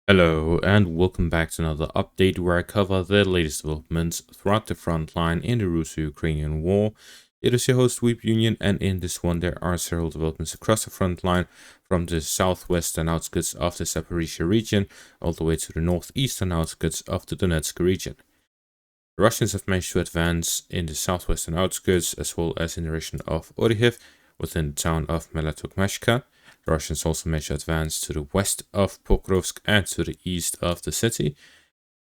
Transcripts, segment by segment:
Hello, and welcome back to another update where I cover the latest developments throughout the front line in the Russo-Ukrainian war. It is your host, Weep Union, and in this one there are several developments across the front line from the southwestern outskirts of the Zaporizhia region all the way to the northeastern outskirts of the Donetsk region. The Russians have managed to advance in the southwestern outskirts as well as in the direction of Oryhiv within the town of Melatokmashka. The Russians also managed to advance to the west of Pokrovsk and to the east of the city,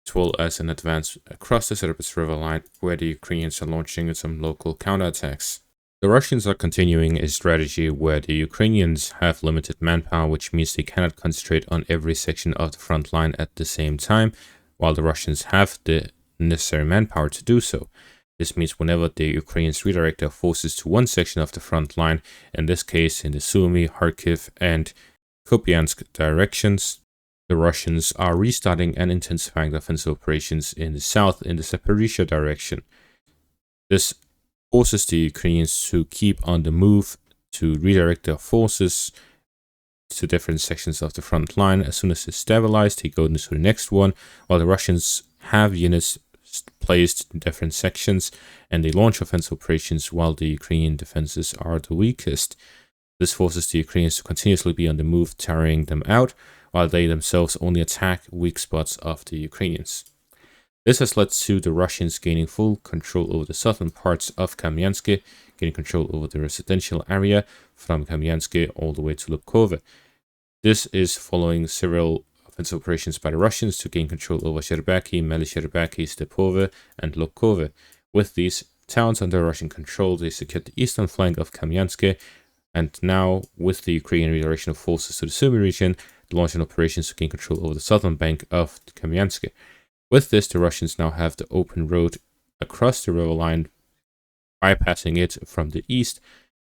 as well as an advance across the Serpis River line, where the Ukrainians are launching some local counterattacks. The Russians are continuing a strategy where the Ukrainians have limited manpower, which means they cannot concentrate on every section of the front line at the same time, while the Russians have the necessary manpower to do so. This means whenever the Ukrainians redirect their forces to one section of the front line, in this case in the Sumy, Kharkiv, and Kupiansk directions, the Russians are restarting and intensifying the offensive operations in the south in the Zaporizhia direction. This forces the Ukrainians to keep on the move to redirect their forces to different sections of the front line. As soon as it's stabilized, they go into the next one, while the Russians have units placed in different sections and they launch offensive operations while the Ukrainian defenses are the weakest. This forces the Ukrainians to continuously be on the move, tiring them out, while they themselves only attack weak spots of the Ukrainians. This has led to the Russians gaining full control over the southern parts of Kamyansky, gaining control over the residential area from Kamyansky all the way to Lubkova. This is following several offensive operations by the Russians to gain control over Sherbaki, Meli-Sherbaki, Stepove, and Lubkova. With these towns under Russian control, they secured the eastern flank of Kamyansky, and now, with the Ukrainian redirection of forces to the Sumy region, they launch operations to gain control over the southern bank of Kamyansky. With this, the Russians now have the open road across the river line, bypassing it from the east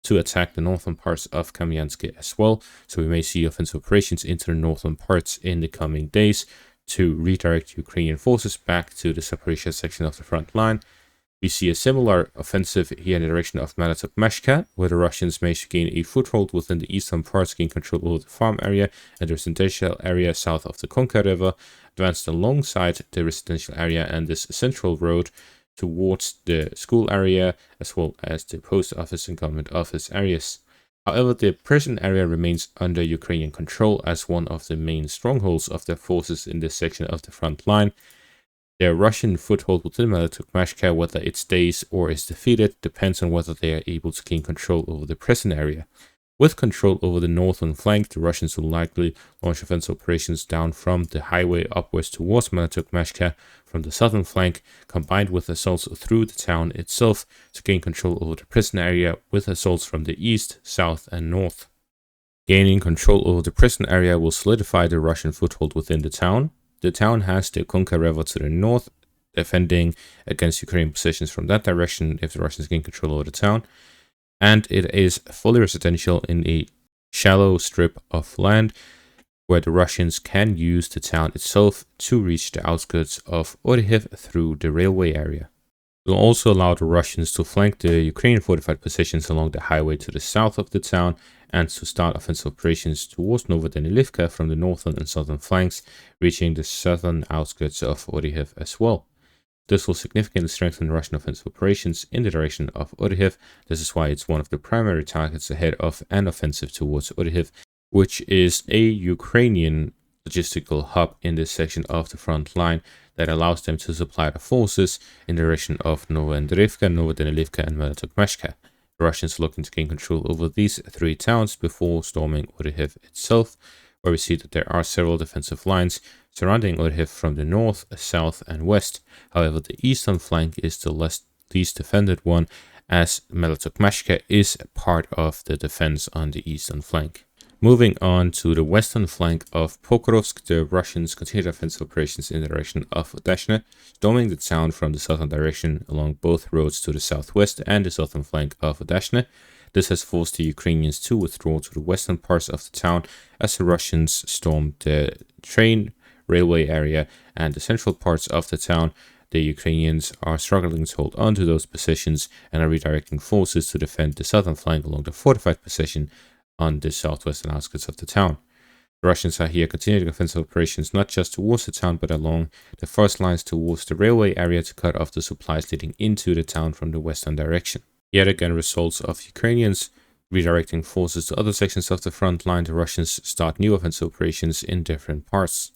to attack the northern parts of Kamyansky as well. So we may see offensive operations into the northern parts in the coming days to redirect Ukrainian forces back to the Zaporizhia section of the front line. We see a similar offensive here in the direction of Melatokmashka, where the Russians managed to gain a foothold within the eastern parts, gain control over the farm area and the residential area south of the Konka River, advanced alongside the residential area and this central road towards the school area, as well as the post office and government office areas. However, the prison area remains under Ukrainian control as one of the main strongholds of their forces in this section of the front line. Their Russian foothold within Melatokmashka, whether it stays or is defeated, depends on whether they are able to gain control over the prison area. With control over the northern flank, the Russians will likely launch offensive operations down from the highway upwards towards Melatokmashka from the southern flank, combined with assaults through the town itself to gain control over the prison area with assaults from the east, south, and north. Gaining control over the prison area will solidify the Russian foothold within the town. The town has the Konka River to the north, defending against Ukrainian positions from that direction if the Russians gain control over the town. And it is fully residential in a shallow strip of land where the Russians can use the town itself to reach the outskirts of Oryhiv through the railway area. It will also allow the Russians to flank the Ukrainian fortified positions along the highway to the south of the town and to start offensive operations towards Novodanilivka from the northern and southern flanks, reaching the southern outskirts of Oryhiv as well. This will significantly strengthen Russian offensive operations in the direction of Oryhiv. This is why it's one of the primary targets ahead of an offensive towards Oryhiv, which is a Ukrainian logistical hub in this section of the front line that allows them to supply the forces in the direction of Novoandrivka, Novodanilivka, and Melatokmashka. The Russians are looking to gain control over these three towns before storming Oryhiv itself, where we see that there are several defensive lines surrounding Oryhiv from the north, south, and west. However, the eastern flank is the least defended one, as Melatokmashka is part of the defense on the eastern flank. Moving on to the western flank of Pokrovsk, the Russians continued offensive operations in the direction of Dashne, storming the town from the southern direction along both roads to the southwest and the southern flank of Dashne. This has forced the Ukrainians to withdraw to the western parts of the town as the Russians stormed the train railway area and the central parts of the town. The Ukrainians are struggling to hold on to those positions and are redirecting forces to defend the southern flank along the fortified position on the southwestern outskirts of the town. The Russians are here continuing offensive operations not just towards the town but along the forest lines towards the railway area to cut off the supplies leading into the town from the western direction. Yet again, results of Ukrainians redirecting forces to other sections of the front line. The Russians start new offensive operations in different parts.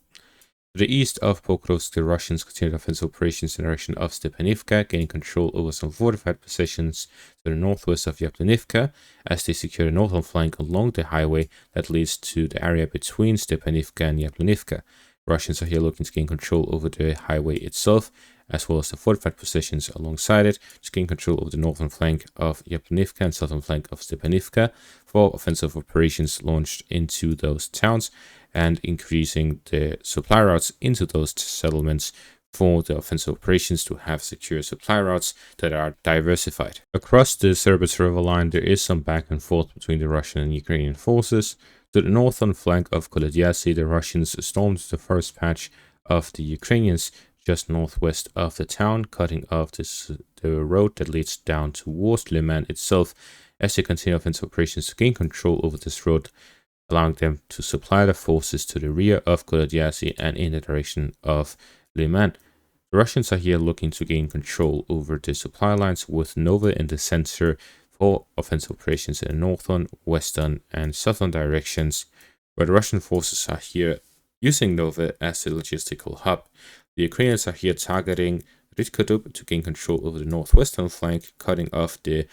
To the east of Pokrovsk, the Russians continued offensive operations in the direction of Stepanivka, gaining control over some fortified positions to the northwest of Yaplanivka, as they secure the northern flank along the highway that leads to the area between Stepanivka and Yaplanivka. Russians are here looking to gain control over the highway itself, as well as the fortified positions alongside it, to gain control over the northern flank of Yaplanivka and southern flank of Stepanivka for offensive operations launched into those towns, and increasing the supply routes into those settlements for the offensive operations to have secure supply routes that are diversified. Across the Serbets River line, there is some back and forth between the Russian and Ukrainian forces. To the northern flank of Kolodyasy, the Russians stormed the first patch of the Ukrainians just northwest of the town, cutting off the road that leads down towards Liman itself, as they continue offensive operations to gain control over this road, allowing them to supply the forces to the rear of Kolodyasy and in the direction of Liman. The Russians are here looking to gain control over the supply lines, with Nova in the center for offensive operations in the northern, western, and southern directions, where the Russian forces are here using Nova as a logistical hub. The Ukrainians are here targeting Rydkadub to gain control over the northwestern flank, cutting off the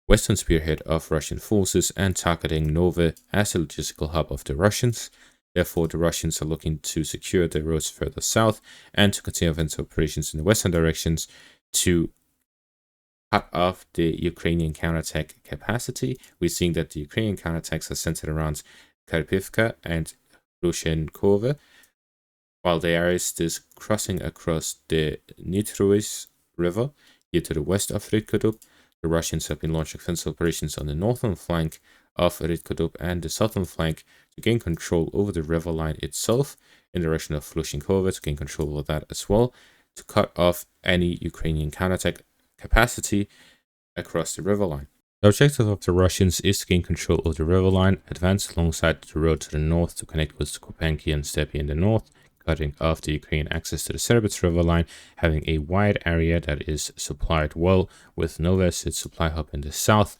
western spearhead of Russian forces and targeting Nova as a logistical hub of the Russians. Therefore, the Russians are looking to secure the roads further south and to continue offensive operations in the western directions to cut off the Ukrainian counterattack capacity. We're seeing that the Ukrainian counterattacks are centered around Karpivka and Rushenkova, while there is this crossing across the Nitruis River here to the west of Rydkadub. The Russians have been launching offensive operations on the northern flank of Rydkadub and the southern flank to gain control over the river line itself, in the direction of Flushinkova to gain control over that as well, to cut off any Ukrainian counterattack capacity across the river line. The objective of the Russians is to gain control of the river line, advance alongside the road to the north to connect with Skopenki and Stepi in the north, cutting off the Ukrainian access to the Serbets River line, having a wide area that is supplied well, with Nova as its supply hub in the south,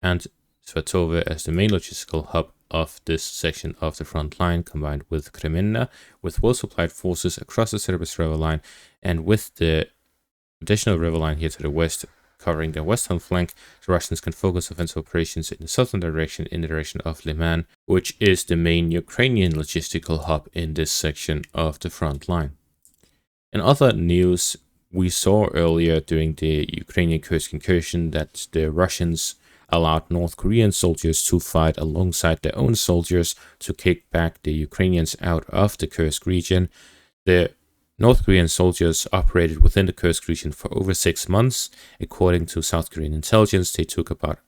and Svatove as the main logistical hub of this section of the front line, combined with Kreminna, with well-supplied forces across the Serbets River line, and with the additional river line here to the west, covering the western flank, the Russians can focus offensive operations in the southern direction, in the direction of Liman, which is the main Ukrainian logistical hub in this section of the front line. In other news, we saw earlier during the Ukrainian Kursk incursion that the Russians allowed North Korean soldiers to fight alongside their own soldiers to kick back the Ukrainians out of the Kursk region. The North Korean soldiers operated within the Kursk region for over 6 months. According to South Korean intelligence, they took about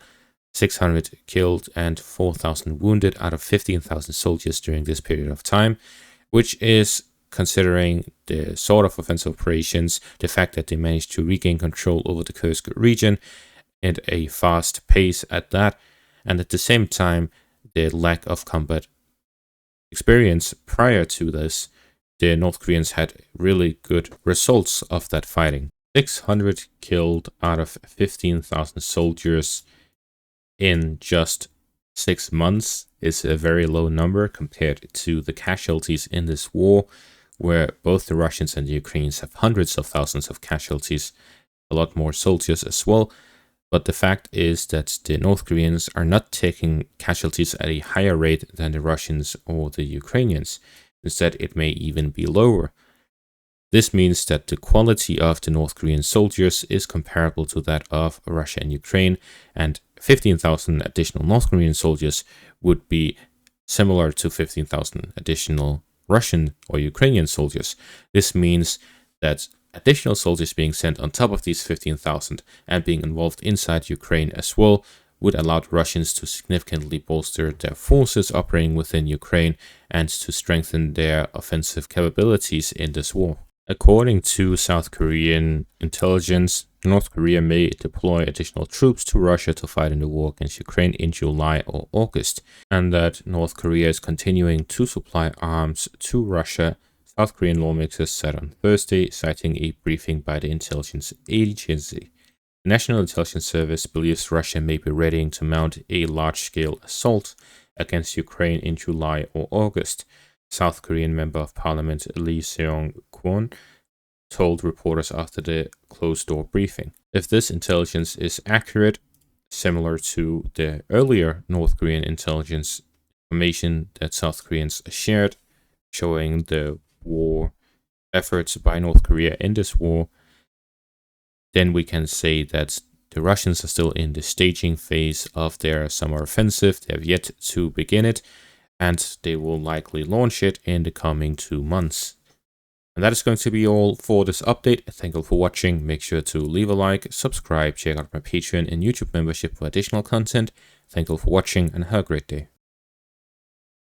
600 killed and 4,000 wounded out of 15,000 soldiers during this period of time, which is, considering the sort of offensive operations, the fact that they managed to regain control over the Kursk region at a fast pace at that, and at the same time, the lack of combat experience prior to this. The North Koreans had really good results of that fighting. 600 killed out of 15,000 soldiers in just 6 months is a very low number compared to the casualties in this war, where both the Russians and the Ukrainians have hundreds of thousands of casualties, a lot more soldiers as well. But the fact is that the North Koreans are not taking casualties at a higher rate than the Russians or the Ukrainians. Instead, it may even be lower. This means that the quality of the North Korean soldiers is comparable to that of Russia and Ukraine, and 15,000 additional North Korean soldiers would be similar to 15,000 additional Russian or Ukrainian soldiers. This means that additional soldiers being sent on top of these 15,000 and being involved inside Ukraine as well would allow the Russians to significantly bolster their forces operating within Ukraine and to strengthen their offensive capabilities in this war. According to South Korean intelligence, North Korea may deploy additional troops to Russia to fight in the war against Ukraine in July or August, and that North Korea is continuing to supply arms to Russia, South Korean lawmakers said on Thursday, citing a briefing by the intelligence agency. The National Intelligence Service believes Russia may be readying to mount a large-scale assault against Ukraine in July or August. South Korean Member of Parliament Lee Seong-kwon told reporters after the closed-door briefing. If this intelligence is accurate, similar to the earlier North Korean intelligence information that South Koreans shared, showing the war efforts by North Korea in this war, then we can say that the Russians are still in the staging phase of their summer offensive. They have yet to begin it, and they will likely launch it in the coming 2 months. And that is going to be all for this update. Thank you for watching. Make sure to leave a like, subscribe, check out my Patreon and YouTube membership for additional content. Thank you for watching and have a great day.